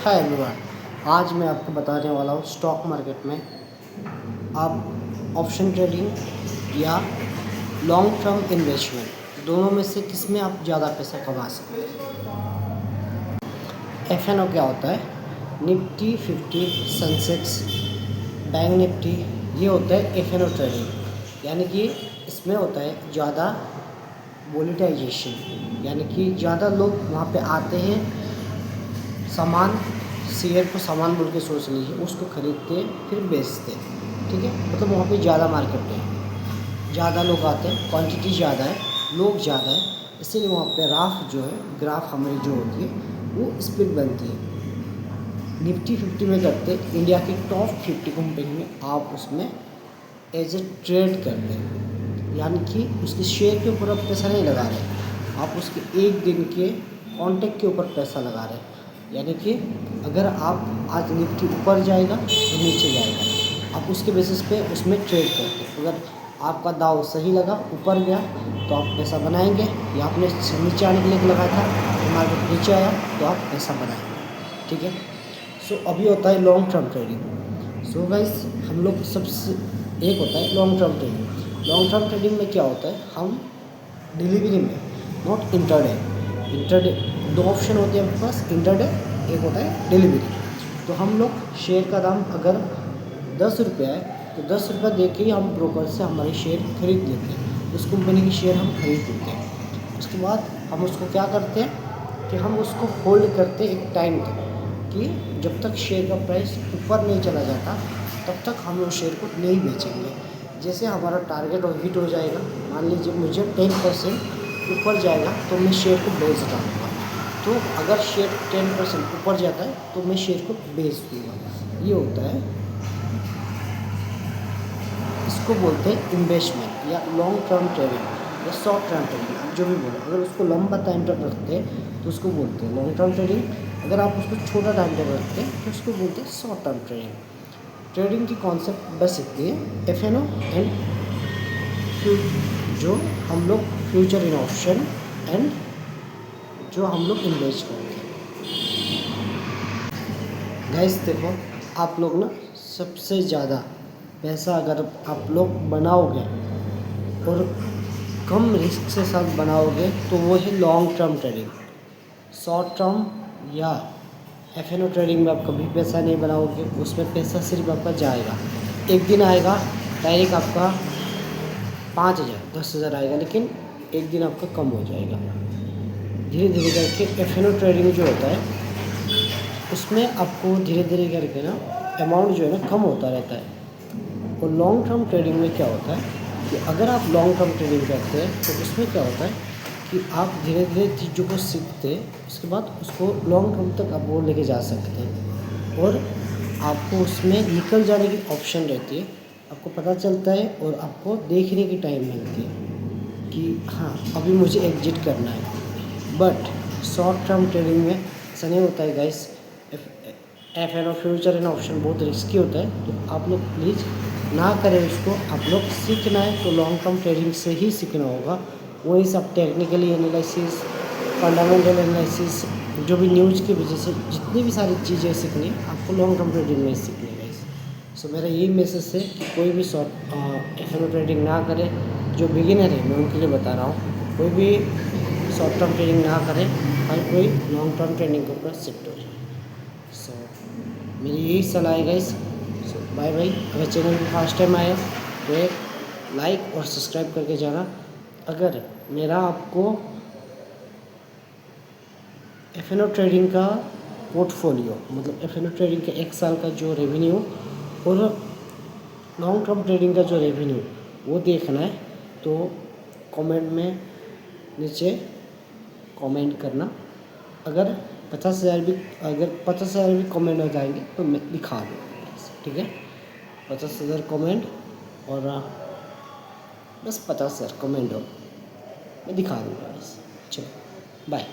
Hi everyone, आज मैं आपको बताने वाला हूँ स्टॉक मार्केट में आप ऑप्शन ट्रेडिंग या लॉन्ग टर्म इन्वेस्टमेंट दोनों में से किस में आप ज़्यादा पैसा कमा सकते हैं। एफ.एन.ओ क्या होता है? निफ्टी 50 सेंसेक्स बैंक निफ्टी, ये होता है एफ.एन.ओ ट्रेडिंग। यानी कि इसमें होता है ज़्यादा वोलेटाइजेशन, यानी कि ज़्यादा लोग वहाँ पे आते हैं, सामान शेयर को सामान बोल के सोच लीजिए, उसको खरीदते फिर बेचते, ठीक है। मतलब वहाँ पे ज़्यादा मार्केट है, ज़्यादा लोग आते हैं, क्वांटिटी ज़्यादा है, लोग ज़्यादा है, इसीलिए वहाँ पे ग्राफ हमारी जो होती है वो स्पीड बनती है। निफ्टी 50 में करते इंडिया की टॉप 50 कंपनी में आप उसमें एज ए ट्रेड करते हैं, यानी कि उसके शेयर के ऊपर आप पैसा नहीं लगा रहे, आप उसके एक दिन के कॉन्टेक्ट के ऊपर पैसा लगा रहे हैं। यानी कि अगर आप आज निफ्टी ऊपर जाएगा तो नीचे जाएगा, आप उसके बेसिस पे उसमें ट्रेड करते हैं। अगर आपका दाव सही लगा, ऊपर गया तो आप पैसा बनाएंगे, या आपने नीचे आने के लिए लगाया था तो मार्केट नीचे आया तो आप पैसा बनाएंगे, ठीक है। सो अभी होता है long term trading. So guys, हम लोग सबसे एक होता है long term trading. Long term trading में क्या होता है, हम डिलीवरी में, नॉट इंटरडे। इंटरडे दो ऑप्शन होते हैं आपके पास, इंटरडे एक होता है डिलीवरी। तो हम लोग शेयर का दाम अगर 10 रुपये है तो 10 रुपये दे के ही हम ब्रोकर से हमारे शेयर खरीद देते हैं, उस कंपनी की शेयर हम खरीद देते हैं। उसके बाद हम उसको क्या करते हैं कि हम उसको होल्ड करते हैं एक टाइम तक, कि जब तक शेयर का प्राइस ऊपर नहीं चला जाता तब तक हम उस शेयर को नहीं बेचेंगे। जैसे हमारा टारगेट हिट हो जाएगा, मान लीजिए मुझे 10% ऊपर जाएगा तो मैं शेयर को बेच डालूँगा। तो अगर शेयर 10% ऊपर जाता है तो मैं शेयर को बेच दूँगा। ये होता है, इसको बोलते हैं इन्वेस्टमेंट या लॉन्ग टर्म ट्रेडिंग या शॉर्ट टर्म ट्रेडिंग, आप जो भी बोलो। अगर उसको लंबा टाइम तक रखते हैं तो उसको बोलते हैं लॉन्ग टर्म ट्रेडिंग, अगर आप उसको छोटा टाइम तक रखते हैं तो उसको बोलते हैं शॉर्ट टर्म ट्रेडिंग। ट्रेडिंग की कॉन्सेप्ट बस इतनी है, एफ.एन.ओ एंड जो हम लोग फ्यूचर इन ऑप्शन एंड जो हम लोग इन्वेस्ट करते हैं। गाइस देखो, आप लोग ना सबसे ज़्यादा पैसा अगर आप लोग बनाओगे और कम रिस्क से साथ बनाओगे तो वो है long term trading. Short term या एफ.एन.ओ ट्रेडिंग में आप कभी पैसा नहीं बनाओगे, उसमें पैसा सिर्फ आपका जाएगा, एक दिन आएगा डायरेक्ट आपका 5,000 10,000 आएगा, लेकिन एक दिन आपका कम हो जाएगा। धीरे धीरे करके एफ.एन.ओ ट्रेडिंग जो होता है उसमें आपको धीरे धीरे करके ना अमाउंट जो है ना कम होता रहता है। और लॉन्ग टर्म ट्रेडिंग में क्या होता है कि अगर आप लॉन्ग टर्म ट्रेडिंग करते हैं तो उसमें क्या होता है कि आप धीरे धीरे चीज़ों को सीखते हैं, उसके बाद उसको लॉन्ग टर्म तक आप वो लेके जा सकते हैं, और आपको उसमें निकल जाने की ऑप्शन रहती है, आपको पता चलता है और आपको देखने की टाइम मिलती है कि हाँ अभी मुझे एग्जिट करना है। बट शॉर्ट टर्म ट्रेडिंग में ऐसा नहीं होता है गाइस। एफ.एन.ओ फ्यूचर एंड ऑप्शन बहुत रिस्की होता है, तो आप लोग प्लीज़ ना करें उसको। आप लोग सीखना है तो लॉन्ग टर्म ट्रेडिंग से ही सीखना होगा, वहीं से आप टेक्निकली एनालिसिस, फंडामेंटल एनालिसिस, जो भी न्यूज़ की वजह से जितनी भी सारी चीज़ें सीखनी है आपको लॉन्ग टर्म ट्रेडिंग में ही सीखनी है गाइस। सो मेरा यही मैसेज है कि कोई भी एफ.एन.ओ ट्रेडिंग ना करे। जो बिगिनर है मैं उनके लिए बता रहा हूँ, कोई भी शॉर्ट टर्म ट्रेडिंग ना करें, हर कोई लॉन्ग टर्म ट्रेडिंग के ऊपर शिफ्ट हो जाए। सो मेरी यही सलाह है गाइस। सो बाय बाय। अगर चैनल पर फर्स्ट टाइम आए तो एक लाइक और सब्सक्राइब करके जाना। अगर मेरा आपको एफ.एन.ओ ट्रेडिंग का पोर्टफोलियो, मतलब एफ.एन.ओ ट्रेडिंग का 1 साल का जो रेवेन्यू और लॉन्ग टर्म ट्रेडिंग का जो रेवेन्यू वो देखना है तो कमेंट में नीचे कमेंट करना। अगर 50,000 भी कमेंट हो जाएंगे तो मैं दिखा दूँगा, ठीक है। 50,000 कमेंट और बस 50,000 कमेंट हो, मैं दिखा दूँगा। चलो बाय।